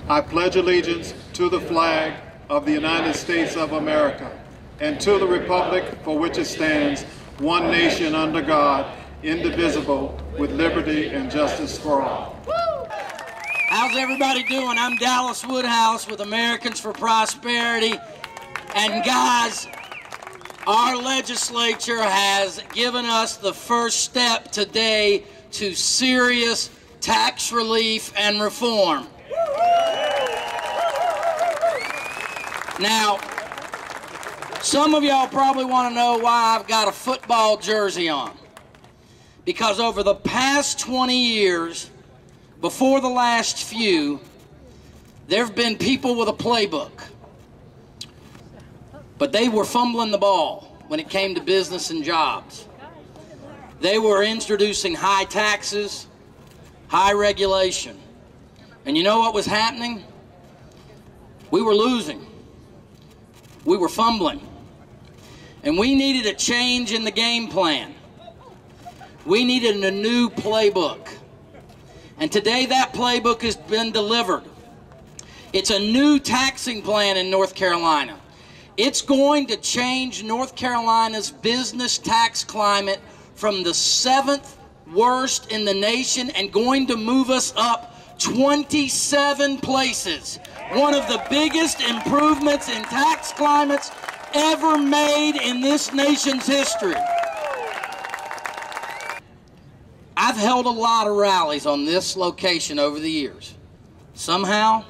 I pledge allegiance to the flag of the United States of America and to the republic for which it stands, one nation under God, indivisible, with liberty and justice for all. How's everybody doing? I'm Dallas Woodhouse with Americans for Prosperity. And guys, our legislature has given us the first step today to serious tax relief and reform. Now, some of y'all probably want to know why I've got a football jersey on. Because over the past 20 years, before the last few, there have been people with a playbook. But they were fumbling the ball when it came to business and jobs. They were introducing high taxes, high regulation. And you know what was happening? We were losing. We were fumbling. And we needed a change in the game plan. We needed a new playbook. And today that playbook has been delivered. It's a new taxing plan in North Carolina. It's going to change North Carolina's business tax climate from the 7th worst in the nation and going to move us up 27 places. One of the biggest improvements in tax climates ever made in this nation's history. I've held a lot of rallies on this location over the years. Somehow,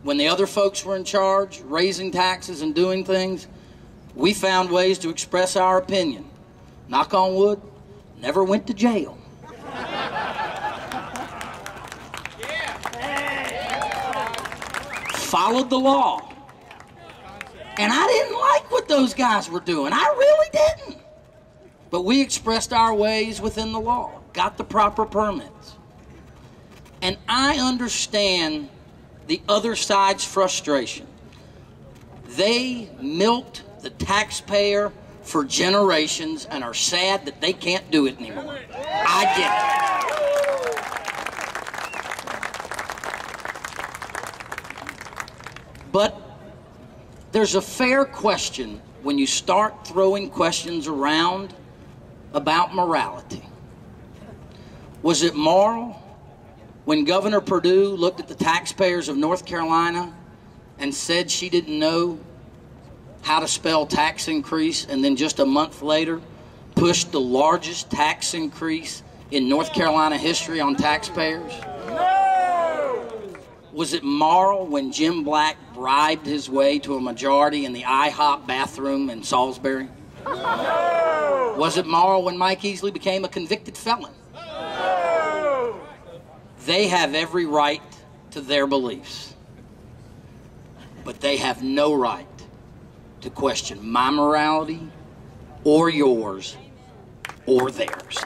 when the other folks were in charge, raising taxes and doing things, we found ways to express our opinion. Knock on wood, never went to jail. Followed the law. And I didn't like what those guys were doing. I really didn't. But we expressed our ways within the law, got the proper permits. And I understand the other side's frustration. They milked the taxpayer for generations and are sad that they can't do it anymore. I get it. But there's a fair question when you start throwing questions around about morality. Was it moral when Governor Perdue looked at the taxpayers of North Carolina and said she didn't know how to spell tax increase, and then just a month later pushed the largest tax increase in North Carolina history on taxpayers? No! Was it moral when Jim Black bribed his way to a majority in the IHOP bathroom in Salisbury? No! Was it moral when Mike Easley became a convicted felon? No! They have every right to their beliefs, but they have no right to question my morality or yours or theirs.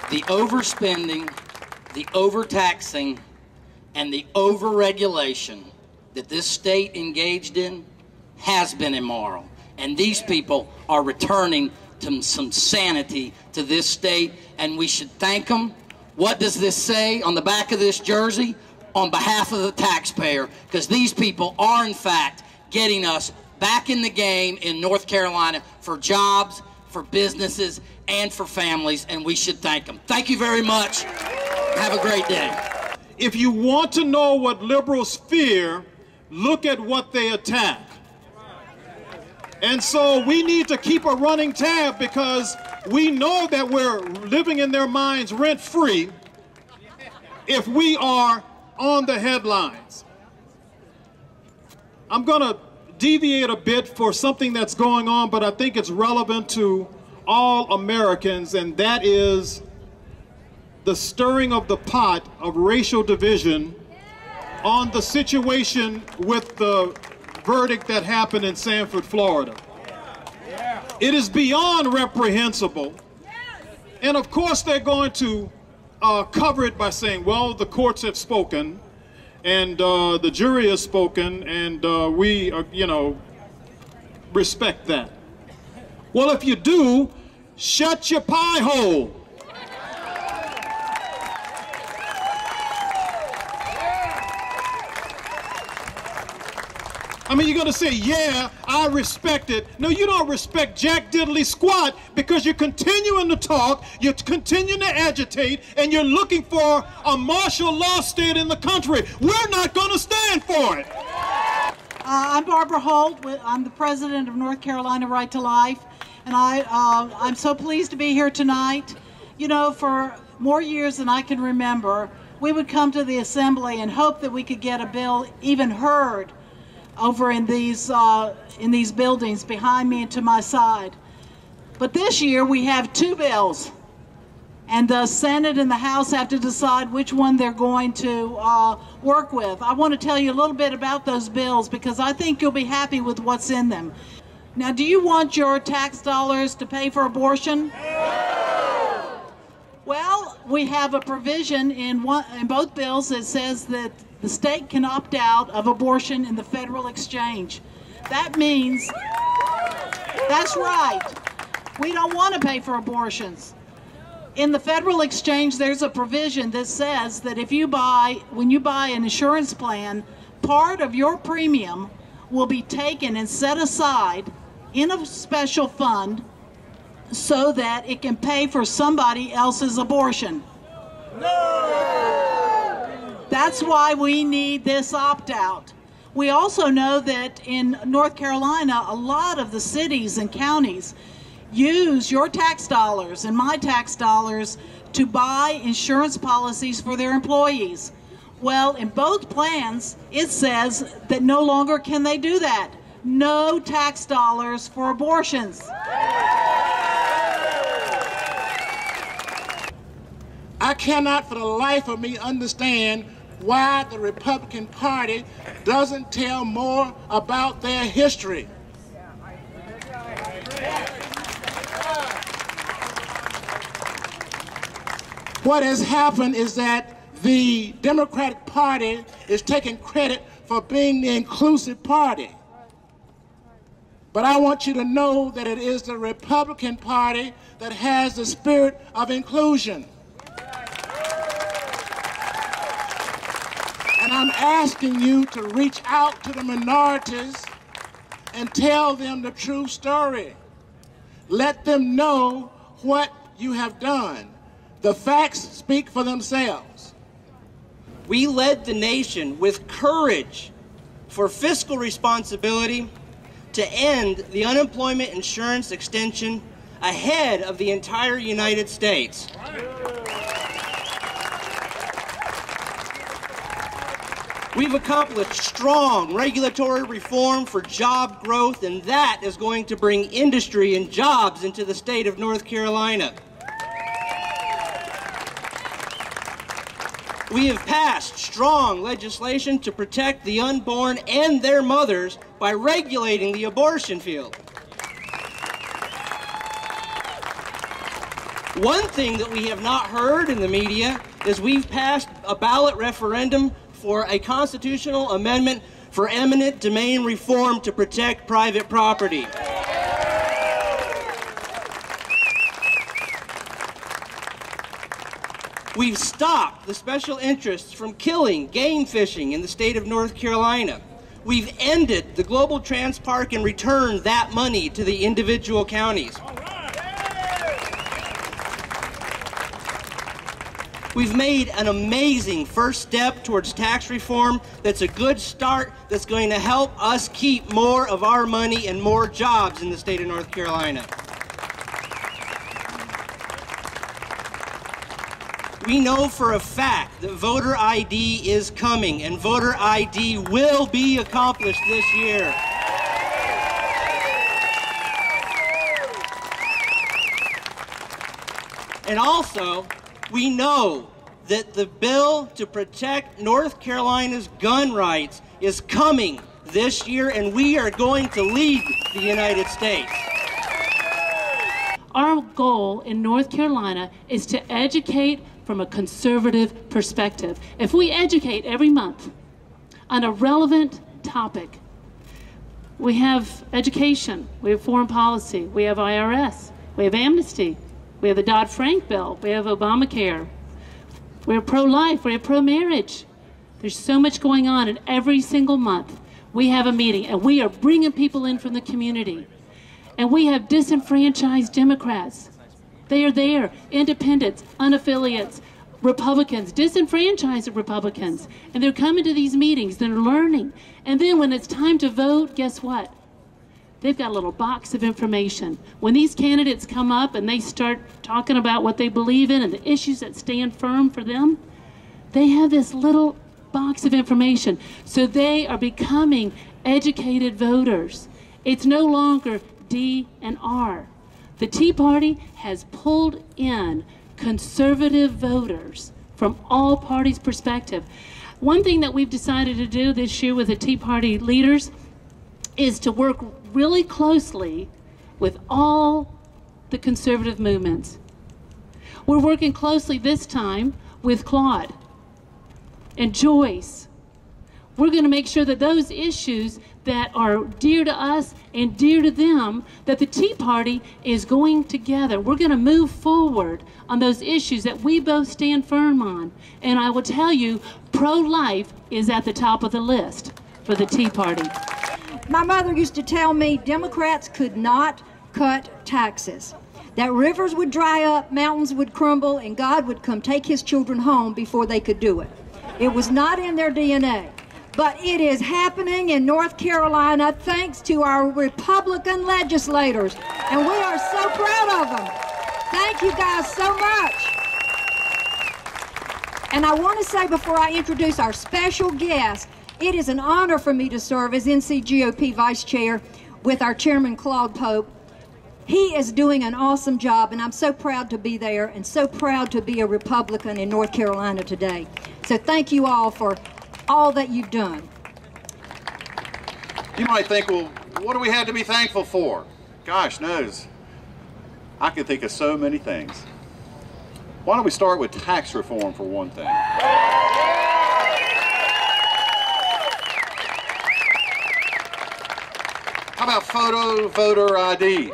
The overspending, the overtaxing, and the overregulation that this state engaged in has been immoral. And these people are returning to some sanity to this state, and we should thank them. What does this say on the back of this jersey? On behalf of the taxpayer, because these people are in fact getting us back in the game in North Carolina for jobs, for businesses, and for families, and we should thank them. Thank you very much. Have a great day. If you want to know what liberals fear, look at what they attack. And so we need to keep a running tab, because we know that we're living in their minds rent-free if we are on the headlines. I'm going to deviate a bit for something that's going on, but I think it's relevant to all Americans, and that is the stirring of the pot of racial division on the situation with the verdict that happened in Sanford, Florida. It is beyond reprehensible. And of course they're going to cover it by saying, well, the courts have spoken and the jury has spoken, and we, respect that. Well, if you do, shut your pie hole. I mean, you're going to say, yeah, I respect it. No, you don't respect jack diddly squat because you're continuing to talk, you're continuing to agitate, and you're looking for a martial law state in the country. We're not going to stand for it. I'm Barbara Holt. I'm the president of North Carolina Right to Life, and I'm so pleased to be here tonight. You know, for more years than I can remember, we would come to the assembly and hope that we could get a bill even heard over in these buildings behind me and to my side. But this year we have two bills, and the Senate and the House have to decide which one they're going to work with. I want to tell you a little bit about those bills because I think you'll be happy with what's in them. Now, do you want your tax dollars to pay for abortion? No! Well, we have a provision in both bills that says that the state can opt out of abortion in the federal exchange. That means, that's right, we don't want to pay for abortions. In the federal exchange, there's a provision that says that when you buy an insurance plan, part of your premium will be taken and set aside in a special fund so that it can pay for somebody else's abortion. No! That's why we need this opt-out. We also know that in North Carolina, a lot of the cities and counties use your tax dollars and my tax dollars to buy insurance policies for their employees. Well, in both plans, it says that no longer can they do that. No tax dollars for abortions. I cannot for the life of me understand why the Republican Party doesn't tell more about their history. What has happened is that the Democratic Party is taking credit for being the inclusive party. But I want you to know that it is the Republican Party that has the spirit of inclusion. And I'm asking you to reach out to the minorities and tell them the true story. Let them know what you have done. The facts speak for themselves. We led the nation with courage for fiscal responsibility to end the unemployment insurance extension ahead of the entire United States. We've accomplished strong regulatory reform for job growth, and that is going to bring industry and jobs into the state of North Carolina. We have passed strong legislation to protect the unborn and their mothers by regulating the abortion field. One thing that we have not heard in the media is we've passed a ballot referendum for a constitutional amendment for eminent domain reform to protect private property. We've stopped the special interests from killing game fishing in the state of North Carolina. We've ended the global trans park and returned that money to the individual counties. We've made an amazing first step towards tax reform that's a good start that's going to help us keep more of our money and more jobs in the state of North Carolina. We know for a fact that voter ID is coming, and voter ID will be accomplished this year. And also, we know that the bill to protect North Carolina's gun rights is coming this year, and we are going to lead the United States. Our goal in North Carolina is to educate from a conservative perspective. If we educate every month on a relevant topic, we have education, we have foreign policy, we have IRS, We have amnesty. We have the Dodd-Frank bill. We have Obamacare. We're pro-life. We're pro-marriage. There's so much going on, and every single month we have a meeting, and we are bringing people in from the community. And we have disenfranchised Democrats. They are there, independents, unaffiliates, Republicans, disenfranchised Republicans. And they're coming to these meetings, they're learning. And then when it's time to vote, guess what? They've got a little box of information. When these candidates come up and they start talking about what they believe in and the issues that stand firm for them, they have this little box of information. So they are becoming educated voters. It's no longer D and R. The Tea Party has pulled in conservative voters from all parties' perspective. One thing that we've decided to do this year with the Tea Party leaders is to work really closely with all the conservative movements. We're working closely this time with Claude and Joyce. We're going to make sure that those issues that are dear to us and dear to them, that the Tea Party is going together. We're going to move forward on those issues that we both stand firm on. And I will tell you, pro-life is at the top of the list for the Tea Party. My mother used to tell me Democrats could not cut taxes, that rivers would dry up, mountains would crumble, and God would come take his children home before they could do it. It was not in their DNA. But it is happening in North Carolina thanks to our Republican legislators. And we are so proud of them. Thank you guys so much. And I want to say before I introduce our special guest, it is an honor for me to serve as NC GOP Vice Chair with our Chairman Claude Pope. He is doing an awesome job, and I'm so proud to be there and so proud to be a Republican in North Carolina today. So thank you all for all that you've done. You might think, well, what do we have to be thankful for? Gosh knows, I could think of so many things. Why don't we start with tax reform for one thing? How about photo voter ID?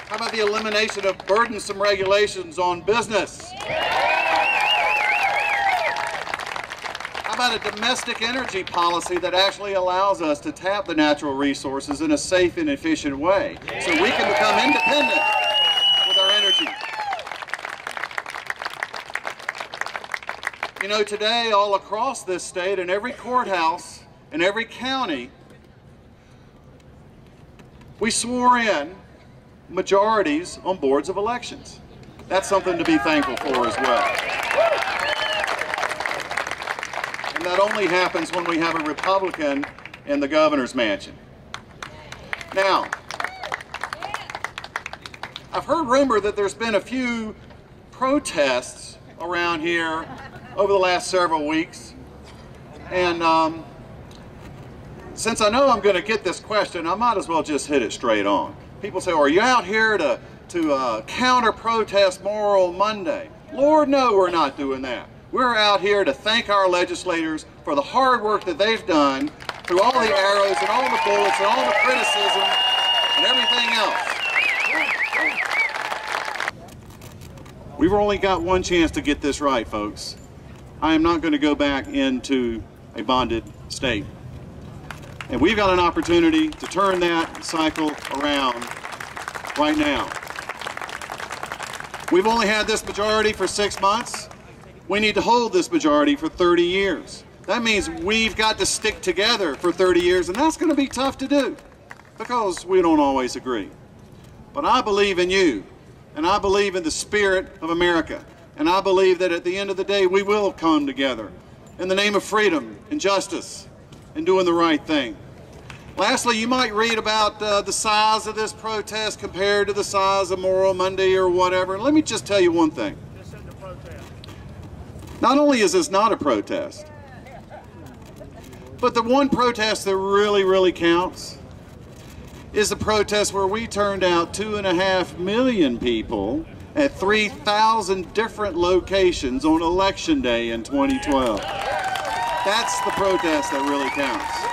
How about the elimination of burdensome regulations on business? How about a domestic energy policy that actually allows us to tap the natural resources in a safe and efficient way so we can become independent with our energy? You know, today all across this state, in every courthouse, in every county, we swore in majorities on boards of elections. That's something to be thankful for as well. And that only happens when we have a Republican in the governor's mansion. Now, I've heard rumor that there's been a few protests around here over the last several weeks. And since I know I'm going to get this question, I might as well just hit it straight on. People say, well, are you out here to counter-protest Moral Monday? Lord, no, we're not doing that. We're out here to thank our legislators for the hard work that they've done through all the arrows and all the bullets and all the criticism and everything else. We've only got one chance to get this right, folks. I am not going to go back into a bonded state. And we've got an opportunity to turn that cycle around right now. We've only had this majority for 6 months. We need to hold this majority for 30 years. That means we've got to stick together for 30 years, and that's going to be tough to do because we don't always agree. But I believe in you, and I believe in the spirit of America, and I believe that at the end of the day we will come together in the name of freedom and justice and doing the right thing. Lastly, you might read about the size of this protest compared to the size of Moral Monday or whatever. Let me just tell you one thing. Not only is this not a protest, but the one protest that really counts is the protest where we turned out 2.5 million people at 3,000 different locations on Election Day in 2012. That's the protest that really counts.